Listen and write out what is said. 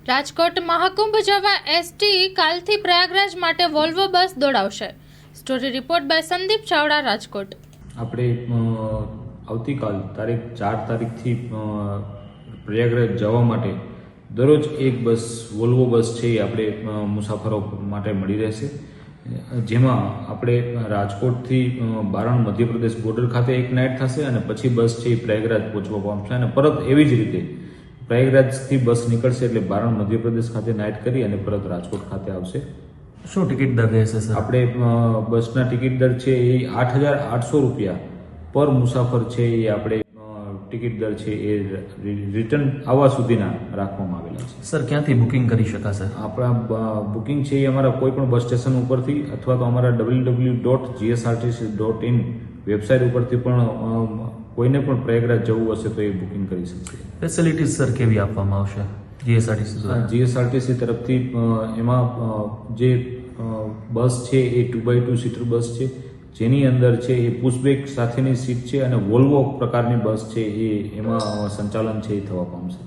રાજકોટ મહાકુંભ જવા એસટી કાલથી પ્રયાગરાજ માટે વોલ્વો બસ દોડાવશે. Story report by Sandeep Chavda, Rajkot. આપણે આવતીકાલ તારીખ 4 તારીખથી પ્રયાગરાજ જવા માટે દરરોજ એક બસ વોલ્વો બસ છે એ આપણે મુસાફરો માટે મળી રહેશે. જેમાં આપણે રાજકોટથી બારણ મધ્યપ્રદેશ બોર્ડર ખાતે એક નાઇટ થશે અને પછી બસ છે એ પ્રયાગરાજ પહોંચવા પામશે અને પરત એવી જ રીતે પ્રયાગરાજથી બસ નીકળશે એટલે બારણ મધ્યપ્રદેશ ખાતે નાઇટ કરી અને પરત રાજકોટ ખાતે આવશે. શું ટિકિટ દર રહેશે સર? આપણે બસના ટિકિટ દર છે એ 8,800 રૂપિયા પર મુસાફર છે એ આપણે ટિકિટ દર છે એ રિટર્ન આવવા સુધીના રાખવામાં આવેલા છે. સર, ક્યાંથી બુકિંગ કરી શકાશે? આપણા બુકિંગ છે એ અમારા કોઈ પણ બસ સ્ટેશન ઉપરથી અથવા તો અમારા www.gsrtc.in વેબસાઇટ ઉપરથી પણ કોઈને પણ પ્રયાગરાજ જવું હશે તો એ બુકિંગ કરી શકશે. ફેસિલિટીઝ સર કેવી આપવામાં આવશે જીએસઆરટીસી દ્વારા? જીએસઆરટીસી તરફથી એમાં જે બસ છે એ 2x2 સીટર બસ છે, જેની અંદર છે એ પુશબેક સાથેની સીટ છે અને વોલ્વો પ્રકારની બસ છે એમાં સંચાલન છે એ થવા પામશે.